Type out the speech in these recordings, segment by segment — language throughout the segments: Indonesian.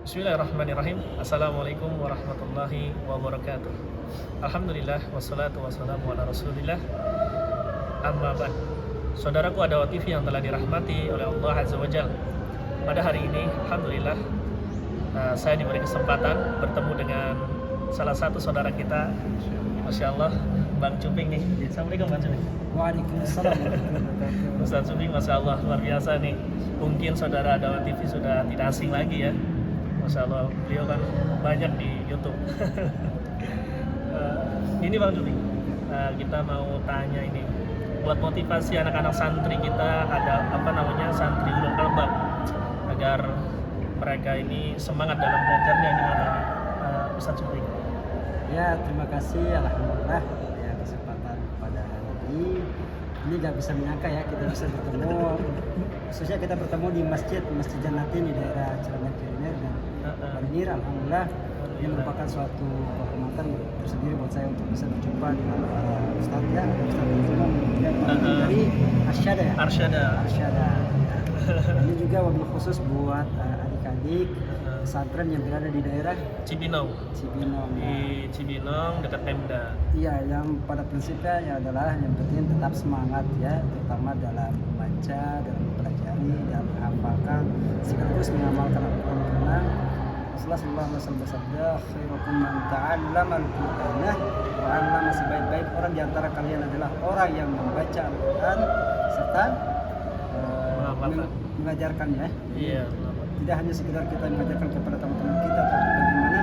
Bismillahirrahmanirrahim. Assalamualaikum warahmatullahi wabarakatuh. Alhamdulillah wassalatu wassalamu ala Rasulillah. Amma ba'd. Saudaraku Adawa TV yang telah dirahmati oleh Allah Azza wa Jalla. Pada hari ini alhamdulillah saya diberi kesempatan bertemu dengan salah satu saudara kita. Masya Allah, Bang Cuping nih. Assalamualaikum Bang Cuping. Waalaikumsalam. Ustaz Cuping, Masya Allah, luar biasa nih. Mungkin saudara Adawa TV sudah tidak asing lagi ya. Masya Allah, beliau kan banyak di YouTube. Ini Bang Cuping, kita mau tanya ini, buat motivasi anak-anak santri kita, ada santri ulul albab, agar mereka ini semangat dalam belajarnya, gimana nih Ustaz Cuping? Ya, terima kasih. Alhamdulillah ya kesempatan pada hari ini. Ini gak bisa menyangka ya kita bisa bertemu. Khususnya kita bertemu di Masjid Jannatin di daerah Cilandak Kuliner dan Marinir. Alhamdulillah ini merupakan suatu kehormatan tersendiri buat saya untuk bisa berjumpa dengan para ustadz ya, ustadz umum dan dari Arsyada. Ini juga wabil khusus buat adik-adik pesantren yang berada di daerah Cibinong ya. Di Cibinong dekat Pemda. Iya, yang pada prinsipnya ya adalah yang penting tetap semangat ya, terutama dalam membaca, dalam mempelajari, dalam menghafalkan, sekaligus mengamalkan Al-Quran. Karena Rasulullah SAW bersabda, khairukum man ta'allama al-Qur'ana wa 'allama, sebaik-baik orang di antara kalian adalah orang yang membaca Al-Quran serta mengajarkannya. Iya. Tidak hanya sekedar kita mengajarkan kepada teman-teman kita, tapi bagaimana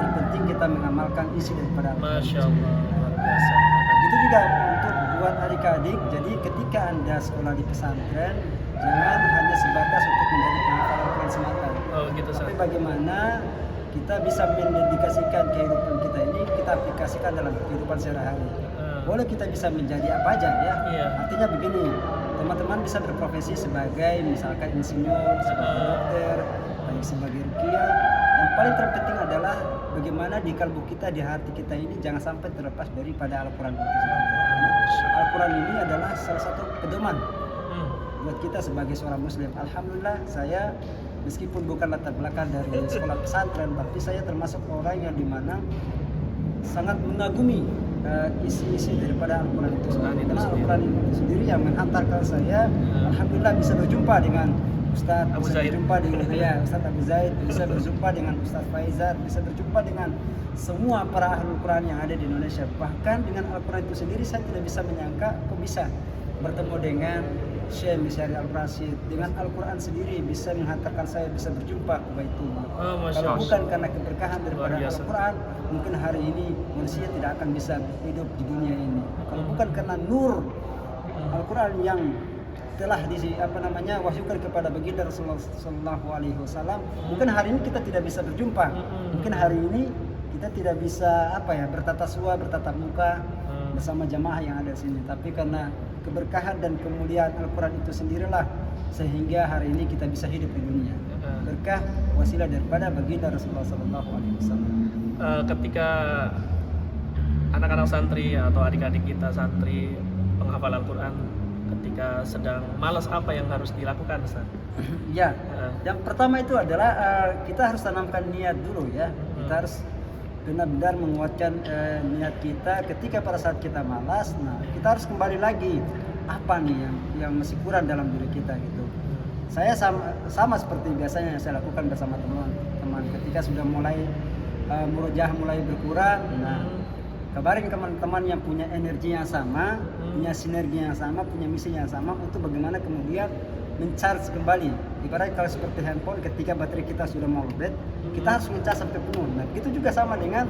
terpenting kita mengamalkan isi daripada Al-Quran. Masya Allah, luar biasa. Itu juga untuk buat adik-adik. Jadi ketika Anda sekolah di pesantren, jangan hanya sebatas untuk menjadi penghafal Al-Quran semata. Oh gitu. Tapi bagaimana kita bisa mendedikasikan kehidupan kita ini, kita aplikasikan dalam kehidupan sehari-hari. Boleh kita bisa menjadi apa aja ya. Iya. Artinya begini, teman-teman bisa berprofesi sebagai misalkan insinyur, sebagai dokter, sebagai ruqyah. Yang paling terpenting adalah bagaimana di kalbu kita, di hati kita ini jangan sampai terlepas daripada Al-Quran itu sendiri. Al-Quran ini adalah salah satu pedoman buat kita sebagai seorang muslim. Alhamdulillah saya meskipun bukan latar belakang dari sekolah pesantren, tapi saya termasuk orang yang dimana sangat mengagumi isi-isi daripada Al-Quran itu sendiri. Karena Al-Quran itu sendiri yang menghantarkan saya, alhamdulillah bisa berjumpa dengan Ustaz Abu Zaid, Ustaz Abu Zaid, bisa berjumpa dengan Ustaz Faizar, bisa berjumpa dengan semua para ahli Al-Quran yang ada di Indonesia. Bahkan dengan Al-Quran itu sendiri saya tidak bisa menyangka kok bisa bertemu dengan Syekh Misyari Al-Rasyid. Dengan Al-Quran sendiri bisa menghantarkan saya bisa berjumpa ke Baitullah. Kalau bukan karena keberkahan daripada Al-Quran, mungkin hari ini manusia tidak akan bisa hidup di dunia ini. Kalau bukan karena nur Al-Quran yang telah wahyukan kepada baginda Rasulullah Sallallahu Alaihi Wasallam, mungkin hari ini kita tidak bisa berjumpa. Mungkin hari ini kita tidak bisa bertatap muka bersama jamaah yang ada di sini. Tapi karena keberkahan dan kemuliaan Al-Quran itu sendirilah sehingga hari ini kita bisa hidup di dunia. Berkah wasilah daripada baginda Rasulullah Sallallahu Alaihi Wasallam. Ketika anak-anak santri atau adik-adik kita santri penghafal Al-Quran, ketika sedang malas, apa yang harus dilakukan, Ustaz? Ya, yang pertama itu adalah kita harus tanamkan niat dulu ya. Kita harus benar-benar menguatkan niat kita ketika pada saat kita malas. Nah, kita harus kembali lagi apa nih yang masih kurang dalam diri kita gitu. Saya sama seperti biasanya yang saya lakukan bersama teman-teman. Ketika sudah mulai murojaah mulai berkurang, nah kabarin teman-teman yang punya energi yang sama, punya sinergi yang sama, punya misi yang sama untuk bagaimana kemudian mencharge kembali. Ibarat kalau seperti handphone, ketika baterai kita sudah mau lowbat, kita harus mencas sampai penuh. Nah, itu juga sama dengan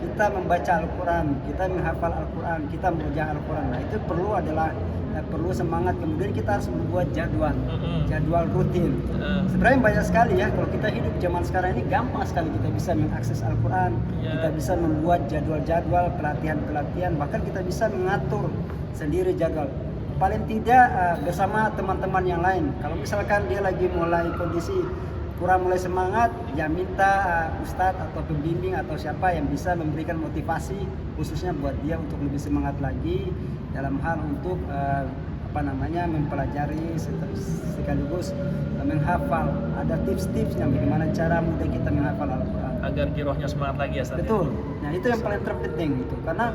kita membaca Al-Quran, kita menghafal Al-Quran, kita membaca Al-Quran. Nah, itu perlu semangat. Kemudian kita harus membuat jadwal rutin. Sebenarnya banyak sekali ya, kalau kita hidup zaman sekarang ini gampang sekali kita bisa mengakses Al-Quran, kita bisa membuat jadwal-jadwal, pelatihan-pelatihan, bahkan kita bisa mengatur sendiri jadwal. Paling tidak bersama teman-teman yang lain. Kalau misalkan dia lagi mulai kondisi kurang mulai semangat, ya minta ustadz atau pembimbing atau siapa yang bisa memberikan motivasi khususnya buat dia untuk lebih semangat lagi dalam hal untuk mempelajari sekaligus menghafal. Ada tips-tipsnya bagaimana cara mudah kita menghafal Al-Quran. Agar girohnya semangat lagi ya Ustaz. Betul. Nah itu yang paling terpenting itu, karena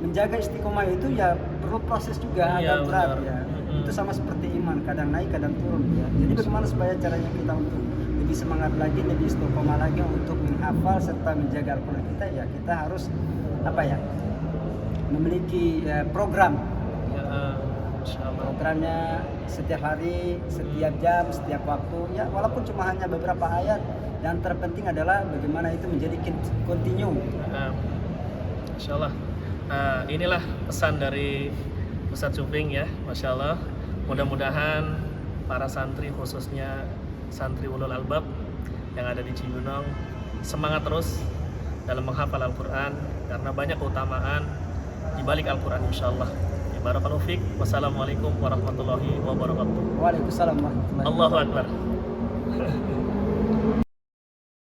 menjaga istiqomah itu ya perlu proses juga, Iya, agak berat benar. ya. Itu sama seperti iman, kadang naik kadang turun ya. Jadi bagaimana supaya caranya kita untuk lebih semangat lagi, lebih istiqomah lagi untuk menghafal serta menjaga Al-Quran kita, ya kita harus memiliki program. Ya, insyaallah. Programnya setiap hari, setiap jam, setiap waktu ya, walaupun cuma hanya beberapa ayat. Yang terpenting adalah bagaimana itu menjadi continue. Insyaallah. Inilah pesan dari Ustadz Suping ya, Masya Allah. Mudah-mudahan para santri, khususnya santri ulul albab yang ada di Cibinong, semangat terus dalam menghafal Al-Quran, karena banyak keutamaan di balik Al-Quran insyaallah. Barakallahu fiik. Wassalamualaikum warahmatullahi wabarakatuh. Waalaikumsalam warahmatullahi wabarakatuh. Allahu Akbar.